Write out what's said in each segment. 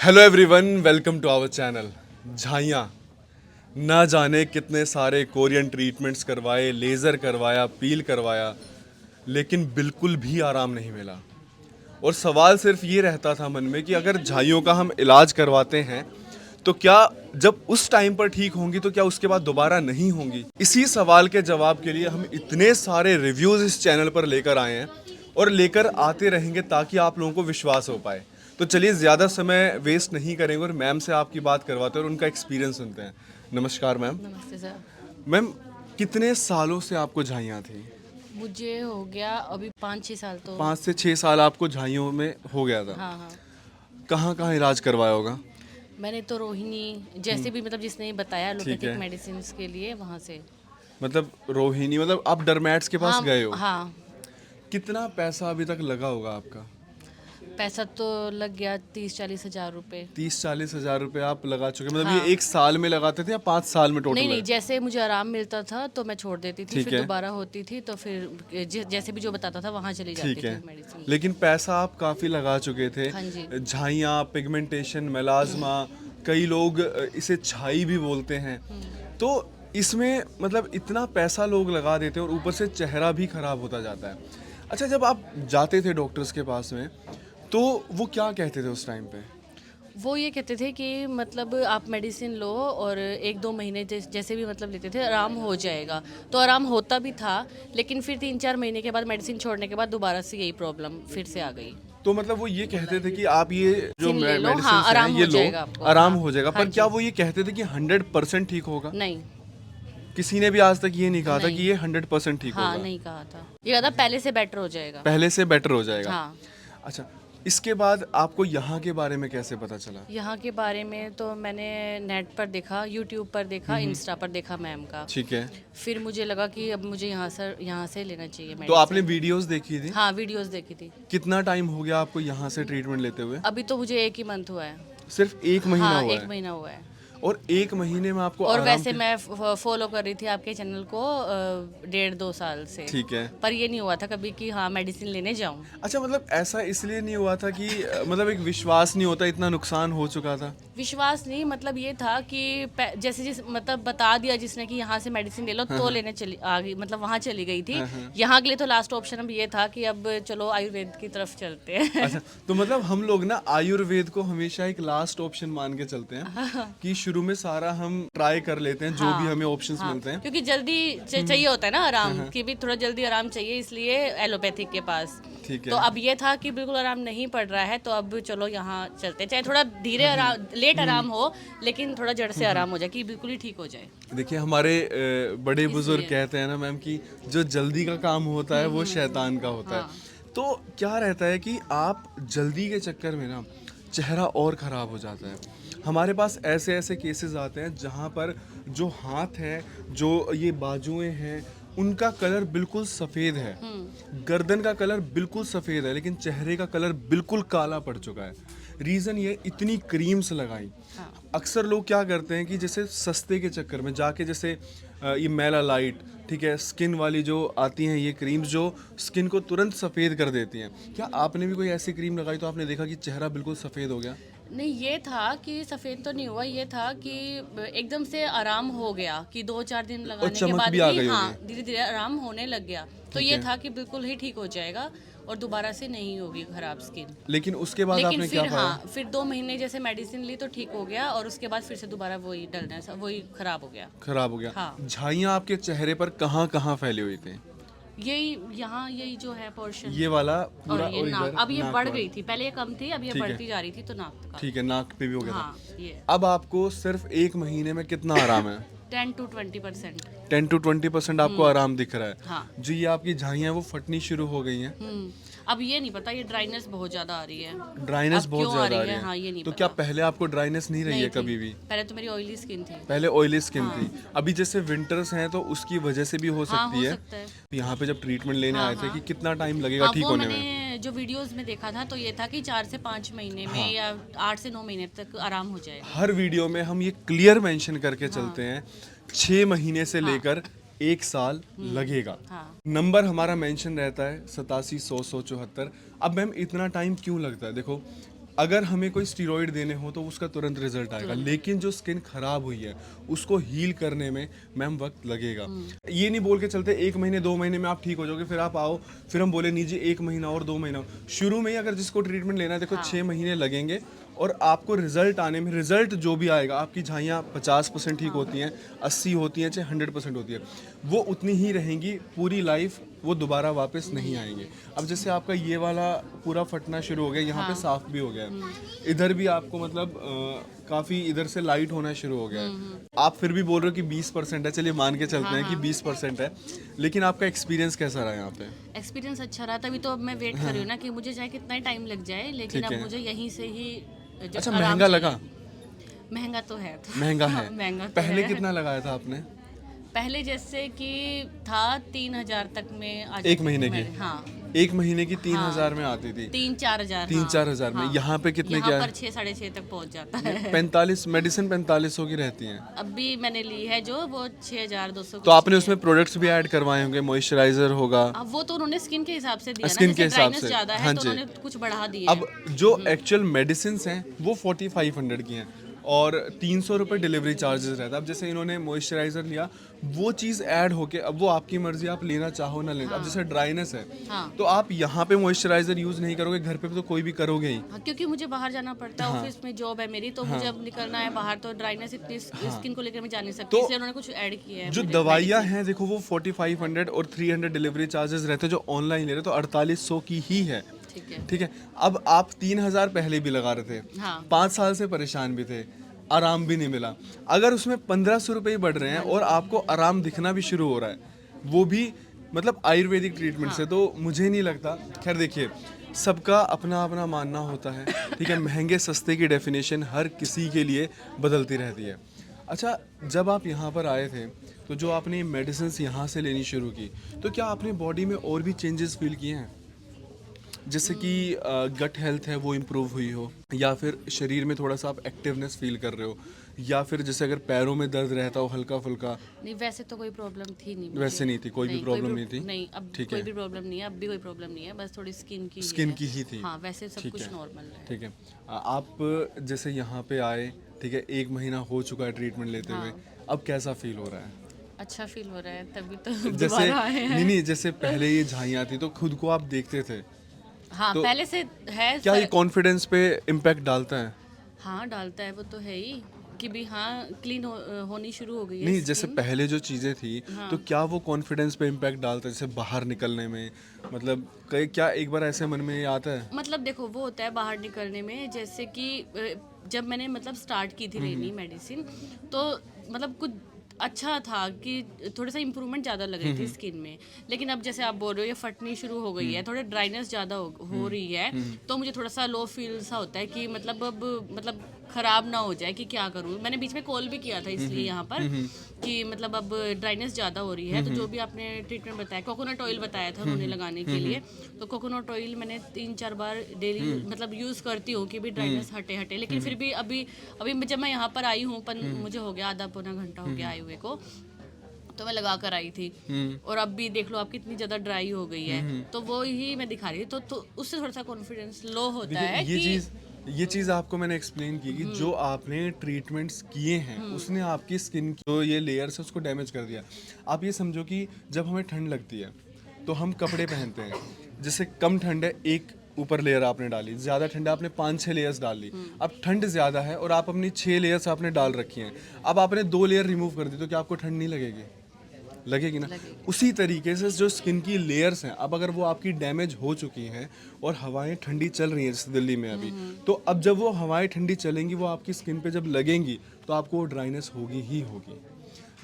Hello everyone, welcome to our channel. झाइयाँ ना जाने कितने सारे कोरियन ट्रीटमेंट्स करवाए, लेज़र करवाया, पील करवाया, लेकिन बिल्कुल भी आराम नहीं मिला। और सवाल सिर्फ ये रहता था मन में कि अगर झाइयों का हम इलाज करवाते हैं तो क्या जब उस टाइम पर ठीक होंगी तो क्या उसके बाद दोबारा नहीं होंगी। इसी सवाल के जवाब के लिए हम इतने सारे रिव्यूज़ इस चैनल पर लेकर आए हैं और लेकर आते रहेंगे ताकि आप लोगों को विश्वास हो पाए। तो चलिए ज़्यादा समय वेस्ट नहीं करेंगे और मैम से आपकी बात करवाते हैं और उनका एक्सपीरियंस सुनते हैं। नमस्कार मैम। नमस्ते सर। मैम, कितने सालों से आपको झाइयाँ थी? मुझे हो गया अभी 5-6 साल तो। 5 से 6 साल आपको झाइयों में हो गया था। हाँ हाँ। कहाँ कहाँ इलाज करवाया होगा? मैंने तो रोहिणी जैसे भी मतलब जिसने बताया ठीक एलोपैथिक है। मेडिसिन के लिए वहाँ से। मतलब रोहिणी, मतलब आप डरमैट्स के पास हाँ गए हो? हाँ। कितना पैसा अभी तक लगा होगा आपका? पैसा तो लग गया 30-40 हज़ार रुपये। 30-40 हज़ार रुपए आप लगा चुके, मतलब हाँ। ये 1 साल में लगाते थे या 5 साल में नहीं टोटल नहीं, है? जैसे मुझे आराम मिलता था तो मैं छोड़ देती थी, ठीक फिर है। दोबारा होती थी तो फिर जैसे भी जो बताता था वहाँ चली जाती ठीक थी है, मेडिसिन। लेकिन पैसा आप काफ़ी लगा चुके थे। हाँ जी। झाइयाँ, पिगमेंटेशन, मेलाज्मा, कई लोग इसे छाई भी बोलते हैं। तो इसमें मतलब इतना पैसा लोग लगा देते हैं और ऊपर से चेहरा भी खराब होता जाता है। अच्छा, जब आप जाते थे डॉक्टर्स के पास में तो वो क्या कहते थे उस टाइम पे? वो ये कहते थे कि मतलब आप मेडिसिन लो और 1-2 महीने जैसे भी मतलब लेते थे आराम हो जाएगा। तो आराम होता भी था, लेकिन फिर 3-4 महीने के बाद मेडिसिन छोड़ने के बाद दोबारा से यही प्रॉब्लम फिर से आ गई। तो मतलब वो ये कहते थे कि आप ये जो मेडिसिन ले लो, मेडिसिन हाँ हैं आराम ये हो लो, जाएगा आपको। आराम हाँ हो जाएगा। हाँ पर क्या जी। वो ये कहते थे कि 100% ठीक होगा? नहीं किसी ने भी आज तक ये नहीं कहा था नहीं। कि ये 100% ठीक हाँ होगा। नहीं कहा था, ये कहा था पहले से बेटर हो जाएगा। पहले से बेटर हो जाएगा। हाँ। अच्छा, इसके बाद आपको यहाँ के बारे में कैसे पता चला? यहाँ के बारे में तो मैंने नेट पर देखा, यूट्यूब पर देखा, इंस्टा पर देखा मैम का। ठीक है। फिर मुझे लगा कि अब मुझे यहाँ से लेना चाहिए तो आपने मेडिसिन। वीडियोस देखी थी? हाँ वीडियोस देखी थी। कितना टाइम हो गया आपको यहाँ से ट्रीटमेंट लेते हुए? अभी तो मुझे 1 ही मंथ हुआ है। सिर्फ 1 महीना हाँ हुआ 1 है? महीना हुआ है। और 1 महीने में आपको और आराम वैसे के... मैं फॉलो कर रही थी आपके चैनल को 1.5-2 साल से। ठीक है। पर ये नहीं हुआ था कभी कि हाँ मेडिसिन लेने जाऊँ। अच्छा, मतलब ऐसा इसलिए नहीं हुआ था कि मतलब एक विश्वास नहीं होता, इतना नुकसान हो चुका था? विश्वास नहीं, मतलब ये था कि जैसे जिस मतलब बता दिया जिसने कि यहाँ से मेडिसिन ले लो तो लेने चली आ गई, मतलब वहाँ चली गई थी। यहाँ के लिए तो लास्ट ऑप्शन अब ये था कि अब चलो आयुर्वेद की तरफ चलते हैं। अच्छा, तो मतलब हम लोग ना आयुर्वेद को हमेशा एक लास्ट ऑप्शन मान के चलते हैं कि शुरू में सारा हम ट्राई कर लेते हैं जो भी हमें ऑप्शंस मिलते हैं। क्योंकि जल्दी चाहिए होता है ना आराम, कि भी थोड़ा जल्दी आराम चाहिए, इसलिए एलोपैथिक के पास। ठीक है। तो अब ये था कि बिल्कुल आराम नहीं पड़ रहा है तो अब चलो यहाँ चलते हैं, चाहे थोड़ा धीरे आराम, लेट आराम हो, लेकिन थोड़ा जड़ से आराम हो जाए कि बिल्कुल ही ठीक हो जाए। देखिए, हमारे बड़े बुजुर्ग कहते हैं ना मैम कि जो जल्दी का काम होता है वो शैतान का होता है। तो क्या रहता है कि आप जल्दी के चक्कर में ना चेहरा और ख़राब हो जाता है। हमारे पास ऐसे ऐसे केसेस आते हैं जहाँ पर जो हाथ है, जो ये बाजुएं हैं, उनका कलर बिल्कुल सफ़ेद है, गर्दन का कलर बिल्कुल सफ़ेद है, लेकिन चेहरे का कलर बिल्कुल काला पड़ चुका है। रीज़न ये, इतनी क्रीम्स लगाई। अक्सर लोग क्या करते हैं कि जैसे सस्ते के चक्कर में जाके, जैसे ये मेला लाइट, ठीक है, स्किन वाली जो आती हैं ये क्रीम्स जो स्किन को तुरंत सफ़ेद कर देती हैं। क्या आपने भी कोई ऐसी क्रीम लगाई तो आपने देखा कि चेहरा बिल्कुल सफ़ेद हो गया? नहीं, ये था कि सफ़ेद तो नहीं हुआ, ये था कि एकदम से आराम हो गया कि 2-4 दिन लगाने के चमक बाद भी आ ही गई हाँ होगी। धीरे धीरे आराम होने लग गया। तो ठीक ये है। था कि बिल्कुल ही ठीक हो जाएगा और दोबारा से नहीं होगी खराब स्किन। लेकिन उसके बाद लेकिन आपने क्या फिर पाया? हाँ, फिर 2 महीने जैसे मेडिसिन ली तो ठीक हो गया और उसके बाद फिर से दोबारा वही डलनेस, वही खराब हो गया। खराब हो गया। हाँ। झाइयाँ आपके चेहरे पर कहाँ कहाँ फैली हुई थी? यही यहाँ यही जो है पोर्शन ये वाला और पूरा ये और नाक, इधर अब ये नाक बढ़ वाला। गई थी, पहले ये कम थी, अब ये ठीक है। बढ़ती जा रही थी तो नाक का। ठीक है, नाक पे भी हो गया था। हाँ ये अब आपको सिर्फ 1 महीने में कितना आराम है? 10-20%। 10 to 20% आपको आराम दिख रहा है। हाँ। जो ये आपकी झाइयाँ हैं वो फटनी शुरू हो गई हैं। अब ये नहीं पता, ये ड्राइनेस बहुत ज्यादा आ रही है। ड्राइनेस अब बहुत क्यों ज़्यादा आ आ रही है। हाँ ये नहीं तो पता। क्या पहले आपको ड्राइनेस नहीं रही नहीं है थी। कभी भी? पहले तो मेरी ऑयली स्किन थी। पहले ऑयली स्किन थी। अभी जैसे विंटर्स हैं तो उसकी वजह से भी हो हाँ सकती हो है। सकता है। यहाँ पे जब ट्रीटमेंट लेने हाँ, आए थे हाँ। कि कितना टाइम लगेगा हाँ ठीक वो होने में? मैंने जो वीडियोस में देखा था तो ये था कि 4 से 5 महीने में या 8 से 9 महीने तक आराम हो जाएगा। हर वीडियो में हम ये क्लियर मेंशन करके चलते हैं 6 महीने से लेकर 1 साल लगेगा। हाँ। नंबर हमारा मेंशन रहता है 87 100 174। अब मैम इतना टाइम क्यों लगता है? देखो, अगर हमें कोई स्टीरॉइड देने हो तो उसका तुरंत रिजल्ट आएगा, लेकिन जो स्किन खराब हुई है उसको हील करने में मैम वक्त लगेगा। ये नहीं बोल के चलते 1 महीने 2 महीने में आप ठीक हो जाओगे, फिर आप आओ फिर हम बोले नहीं जी 1 महीना और 2 महीना। शुरू में ही अगर जिसको ट्रीटमेंट लेना है देखो 6 महीने लगेंगे और आपको रिजल्ट आने में, रिजल्ट जो भी आएगा, आपकी झाइयाँ 50% ठीक होती हैं, 80 होती हैं, चाहे 100% होती है, वो उतनी ही रहेंगी पूरी लाइफ, वो दोबारा वापस नहीं आएंगे। अब जैसे आपका ये वाला पूरा फटना शुरू हो गया, यहाँ पे साफ भी हो गया है, इधर भी आपको मतलब काफ़ी इधर से लाइट होना शुरू हो गया है। आप फिर भी बोल रहे हो कि 20% है, चलिए मान के चलते हैं कि 20% है, लेकिन आपका एक्सपीरियंस कैसा रहा यहाँ पे? एक्सपीरियंस अच्छा रहा, तभी तो अब मैं वेट कर रही हूँ ना कि मुझे चाहे कितना ही टाइम लग जाए, लेकिन ठीक अब है। मुझे यहीं से ही जो अच्छा, आराम महंगा चाहिए। लगा? महंगा तो है महंगा है। महंगा तो पहले है। कितना लगाया था आपने? पहले जैसे कि था 3,000 तक में आ 1 महीने की? हाँ 1 महीने की 3,000 में आती थी? 3-4 हजार 3-4 हजार में। यहाँ पे कितने क्या यहाँ है? पर 6-6.5 तक पहुँच जाता है। 45 मेडिसिन 4500 की रहती हैं। अभी मैंने ली है जो वो 6,200 तो आपने उसमें प्रोडक्ट्स भी ऐड करवाए होंगे, मॉइस्चराइजर होगा? अब वो तो उन्होंने स्किन के हिसाब से दिया ना, स्किन के जैसे हिसाब ड्राइनेस से, ज्यादा हाँ है तो जी। उन्होंने कुछ बढ़ा दिया अब जो एक्चुअल मेडिसिन हैं वो 4500 की हैं और 300 रुपये डिलीवरी चार्जेस रहता है। अब जैसे इन्होंने मॉइस्चराइजर लिया, वो चीज़ ऐड होके अब वो आपकी मर्जी, आप लेना चाहो ना लेना। अब जैसे ड्राइनेस है हाँ। तो आप यहाँ पे मॉइस्चराइजर यूज़ नहीं करोगे, घर पे तो कोई भी करोगे ही। हाँ, क्योंकि मुझे बाहर जाना पड़ता है, ऑफिस में जॉब है मेरी, तो मुझे अब निकलना है बाहर, तो ड्राइनेस इतनी स्किन को लेकर मैं जा नहीं सकती, इसलिए उन्होंने कुछ ऐड किया है। जो दवाइयाँ हैं देखो वो 4500 और 300 डिलीवरी चार्जेस रहते हैं, जो ऑनलाइन ले रहे तो 4800 की ही है। ठीक है। ठीक है। अब आप 3000 पहले भी लगा रहे थे, हाँ 5 साल से परेशान भी थे, आराम भी नहीं मिला। अगर उसमें 1500 रुपये ही बढ़ रहे हैं और आपको आराम दिखना भी शुरू हो रहा है, वो भी मतलब आयुर्वेदिक ट्रीटमेंट से, तो मुझे नहीं लगता। खैर देखिए, सबका अपना अपना मानना होता है, ठीक है। महंगे सस्ते की डेफिनेशन हर किसी के लिए बदलती रहती है। अच्छा, जब आप यहाँ पर आए थे तो जो आपने मेडिसिन यहाँ से लेनी शुरू की, तो क्या आपने बॉडी में और भी चेंजेस फील किए हैं? जैसे कि गट हेल्थ है वो इम्प्रूव हुई हो, या फिर शरीर में थोड़ा सा आप एक्टिवनेस फील कर रहे हो, या फिर जैसे अगर पैरों में दर्द रहता हो हल्का फुल्का? नहीं, वैसे तो कोई प्रॉब्लम थी नहीं मुझे। वैसे नहीं थी, कोई भी प्रॉब्लम नहीं थी? नहीं, अब ठीक कोई है। भी प्रॉब्लम नहीं है, अब भी कोई प्रॉब्लम नहीं है, बस थोड़ी स्किन की स्किन की ही थी? हाँ, वैसे सब ठीक कुछ है। नॉर्मल है। ठीक है। आप जैसे यहाँ पे आए, ठीक है, 1 महीना हो चुका है ट्रीटमेंट लेते हुए, अब कैसा फील हो रहा है? अच्छा फील हो रहा है, तभी तो जैसे दोबारा आए हैं। नहीं, जैसे पहले ये झाइयाँ थी तो खुद को आप देखते थे, हाँ तो पहले से है क्या ये कॉन्फिडेंस पे इम्पैक्ट डालता है? हाँ डालता है, वो तो है ही कि भी हाँ क्लीन होनी शुरू हो गई है नहीं, जैसे skin। पहले जो चीज़ें थी तो क्या वो कॉन्फिडेंस पे इम्पैक्ट डालता है, जैसे बाहर निकलने में? मतलब कई क्या एक बार ऐसे मन में ये आता है? मतलब देखो, वो होता है बाहर निकलने में, जैसे कि जब मैंने मतलब स्टार्ट की थी लेनी मेडिसिन, तो मतलब कुछ अच्छा था कि थोड़ा सा इम्प्रूवमेंट ज़्यादा लग रही थी स्किन में। लेकिन अब जैसे आप बोल रहे हो ये फटनी शुरू हो गई है, थोड़ा ड्राइनेस ज़्यादा हो रही है, तो मुझे थोड़ा सा लो फील सा होता है कि मतलब अब मतलब ख़राब ना हो जाए कि क्या करूँ। मैंने बीच में कॉल भी किया था इसलिए यहाँ पर कि मतलब अब ड्राइनेस ज़्यादा हो रही है, तो जो भी आपने ट्रीटमेंट बताया, कोकोनट ऑयल बताया था उन्होंने लगाने के लिए, तो कोकोनट ऑयल मैंने 3-4 बार डेली मतलब यूज़ करती हूँ कि भी ड्राइनेस हटे। लेकिन फिर भी अभी जब मैं यहाँ पर आई हूँ, मुझे हो गया आधा पौना घंटा हो गया आए हुए को, तो मैं लगा कर आई थी, और अब भी देख लो आप कितनी ज़्यादा ड्राई हो गई है, तो वो ही मैं दिखा रही थी, तो उससे थोड़ा सा कॉन्फिडेंस लो होता है देखिए, कि ये चीज़ आपको मैंने एक्सप्लेन की कि जो आपने ट्रीटमेंट्स किए हैं उसने आपकी स्किन की जो ये लेयर्स है उसको डैमेज कर दिया। आप ये समझो कि जब हमें ठंड लगती है तो हम कपड़े पहनते हैं, जैसे कम ठंड है एक ऊपर लेयर आपने डाली, ज़्यादा ठंड है आपने 5-6 लेयर्स डाल ली। अब ठंड ज़्यादा है और आप अपनी 6 लेयर्स आपने डाल रखी हैं, अब आपने 2 लेयर रिमूव कर दी, तो क्या आपको ठंड नहीं लगेगी? लगेगी ना। उसी तरीके से जो स्किन की लेयर्स हैं, अब अगर वो आपकी डैमेज हो चुकी हैं और हवाएं ठंडी चल रही हैं जैसे दिल्ली में अभी, तो अब जब वो हवाएं ठंडी चलेंगी, वो आपकी स्किन पे जब लगेंगी तो आपको ड्राइनेस होगी ही होगी।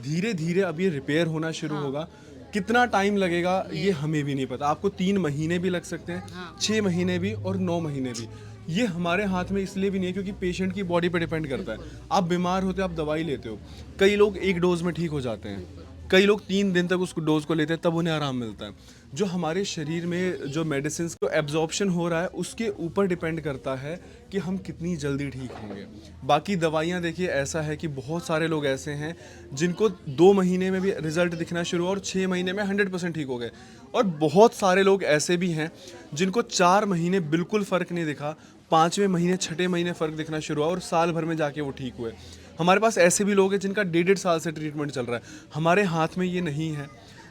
धीरे धीरे अब ये रिपेयर होना शुरू होगा। कितना टाइम लगेगा ये हमें भी नहीं पता। आपको 3 महीने भी लग सकते हैं, 6 महीने भी और 9 महीने भी। ये हमारे हाथ में इसलिए भी नहीं है क्योंकि पेशेंट की बॉडी पे डिपेंड करता है। आप बीमार होते हो, आप दवाई लेते हो, कई लोग 1 डोज में ठीक हो जाते हैं, कई लोग 3 दिन तक उस डोज को लेते हैं, तब उन्हें आराम मिलता है। जो हमारे शरीर में जो मेडिसिन को एब्जॉर्प्शन हो रहा है उसके ऊपर डिपेंड करता है कि हम कितनी जल्दी ठीक होंगे। बाकी दवाइयाँ देखिए, ऐसा है कि बहुत सारे लोग ऐसे हैं जिनको 2 महीने में भी रिजल्ट दिखना शुरू हुआ और 6 महीने में 100% ठीक हो गए, और बहुत सारे लोग ऐसे भी हैं जिनको 4 महीने बिल्कुल फ़र्क नहीं दिखा, 5वें महीने 6ठे महीने फ़र्क दिखना शुरू हुआ और साल भर में जाके वो ठीक हुए। हमारे पास ऐसे भी लोग हैं जिनका 1.5 साल से ट्रीटमेंट चल रहा है। हमारे हाथ में ये नहीं है।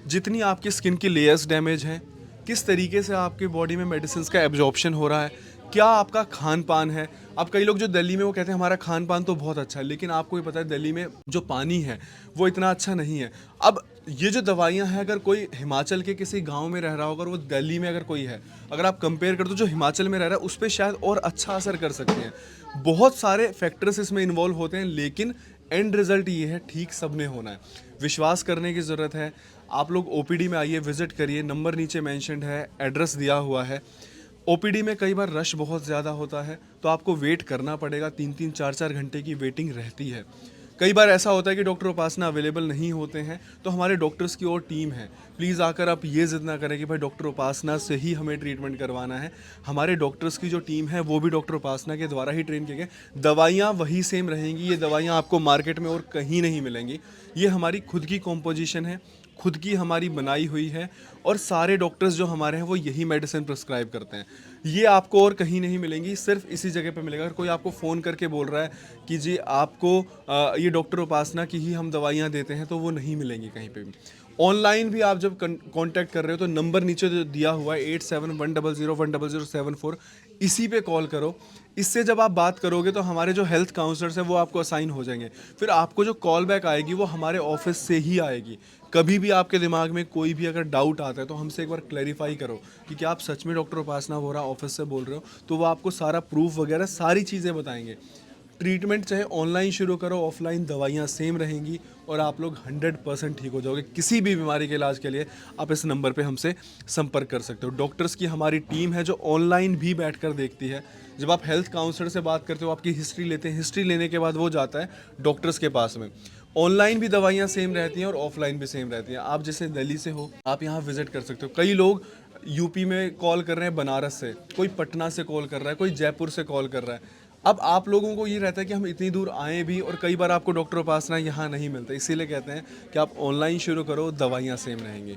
जितनी आपकी स्किन की लेयर्स डैमेज हैं, किस तरीके से आपके बॉडी में मेडिसिन का एब्जॉर्प्शन हो रहा है, क्या आपका खान पान है। अब कई लोग जो दिल्ली में वो कहते हैं हमारा खान पान तो बहुत अच्छा है, लेकिन आपको भी पता है दिल्ली में जो पानी है वो इतना अच्छा नहीं है। अब ये जो दवाइयाँ हैं, अगर कोई हिमाचल के किसी गांव में रह रहा होगा और वो दिल्ली में अगर कोई है, अगर आप कंपेयर कर दो जो हिमाचल में रह रहा है उस पर शायद और अच्छा असर कर सकते हैं। बहुत सारे फैक्टर्स इसमें इन्वॉल्व होते हैं, लेकिन एंड रिजल्ट ये है, ठीक सब में होना है। विश्वास करने की ज़रूरत है। आप लोग ओपीडी में आइए, विजिट करिए, नंबर नीचे मेंशन्ड है, एड्रेस दिया हुआ है। ओपीडी में कई बार रश बहुत ज़्यादा होता है तो आपको वेट करना पड़ेगा, 3-3 4-4 घंटे की वेटिंग रहती है। कई बार ऐसा होता है कि डॉक्टर उपासना अवेलेबल नहीं होते हैं, तो हमारे डॉक्टर्स की और टीम है। प्लीज़ आकर आप ये जिद ना करें कि भाई डॉक्टर उपासना से ही हमें ट्रीटमेंट करवाना है। हमारे डॉक्टर्स की जो टीम है वो भी डॉक्टर उपासना के द्वारा ही ट्रेन किए गए। दवाइयाँ वही सेम रहेंगी, ये दवाइयाँ आपको मार्केट में और कहीं नहीं मिलेंगी। ये हमारी खुद की कॉम्पोजिशन है, खुद की हमारी बनाई हुई है, और सारे डॉक्टर्स जो हमारे हैं वो यही मेडिसिन प्रिस्क्राइब करते हैं। ये आपको और कहीं नहीं मिलेंगी, सिर्फ इसी जगह पे मिलेगा। अगर कोई आपको फ़ोन करके बोल रहा है कि जी आपको ये डॉक्टर उपासना की ही हम दवाइयाँ देते हैं, तो वो नहीं मिलेंगी कहीं पे भी। ऑनलाइन भी आप जब कांटेक्ट कर रहे हो तो नंबर नीचे जो दिया हुआ है 8710010074, इसी पे कॉल करो। इससे जब आप बात करोगे तो हमारे जो हेल्थ काउंसलर्स हैं वो आपको असाइन हो जाएंगे। फिर आपको जो कॉल बैक आएगी वो हमारे ऑफिस से ही आएगी। कभी भी आपके दिमाग में कोई भी अगर डाउट आता है तो हमसे एक बार क्लैरिफाई करो कि क्या आप सच में डॉक्टर उपासना वोरा ऑफिस से बोल रहे हो, तो वो आपको सारा प्रूफ वगैरह सारी चीज़ें बताएंगे। ट्रीटमेंट चाहे ऑनलाइन शुरू करो, ऑफलाइन दवाइयाँ सेम रहेंगी और आप लोग 100% ठीक हो जाओगे। किसी भी बीमारी के इलाज के लिए आप इस नंबर पे हमसे संपर्क कर सकते हो। डॉक्टर्स की हमारी टीम है जो ऑनलाइन भी बैठकर देखती है। जब आप हेल्थ काउंसलर से बात करते हो, आपकी हिस्ट्री लेते हैं, हिस्ट्री लेने के बाद वो जाता है डॉक्टर्स के पास में। ऑनलाइन भी दवाइयाँ सेम रहती हैं और ऑफलाइन भी सेम रहती हैं। आप जैसे दिल्ली से हो, आप यहाँ विजिट कर सकते हो। कई लोग यूपी में कॉल कर रहे हैं बनारस से, कोई पटना से कॉल कर रहा है, कोई जयपुर से कॉल कर रहा है। अब आप लोगों को ये रहता है कि हम इतनी दूर आएँ भी, और कई बार आपको डॉक्टर उपासना यहाँ नहीं मिलता। इसीलिए कहते हैं कि आप ऑनलाइन शुरू करो, दवाइयाँ सेम रहेंगी।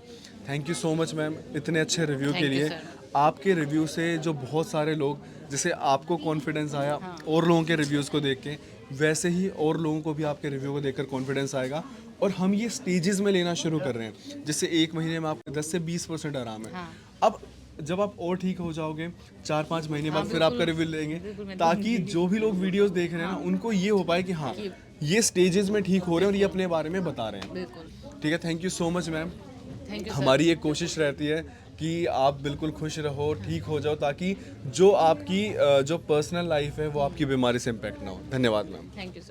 Thank you so much ma'am इतने अच्छे रिव्यू के लिए। आपके रिव्यू से जो बहुत सारे लोग, जैसे आपको कॉन्फिडेंस आया और लोगों के रिव्यूज़ को देख के, वैसे ही और लोगों को भी आपके रिव्यू को देखकर कॉन्फिडेंस आएगा। और हम ये स्टेजेस में लेना शुरू कर रहे हैं, जैसे 1 महीने में आपको 10 से 20% आराम है। अब जब आप और ठीक हो जाओगे 4-5 महीने बाद फिर आपका रिव्यू लेंगे, ताकि जो भी लोग वीडियोस देख रहे हैं ना उनको ये हो पाए कि हाँ ये स्टेजेस में ठीक हो रहे हैं और ये अपने बारे में बता रहे हैं। ठीक है, thank you so much ma'am. हमारी एक कोशिश रहती है कि आप बिल्कुल खुश रहो, ठीक हो जाओ, ताकि जो आपकी जो पर्सनल लाइफ है वो आपकी बीमारी से इम्पैक्ट ना हो। धन्यवाद मैम। Thank you sir.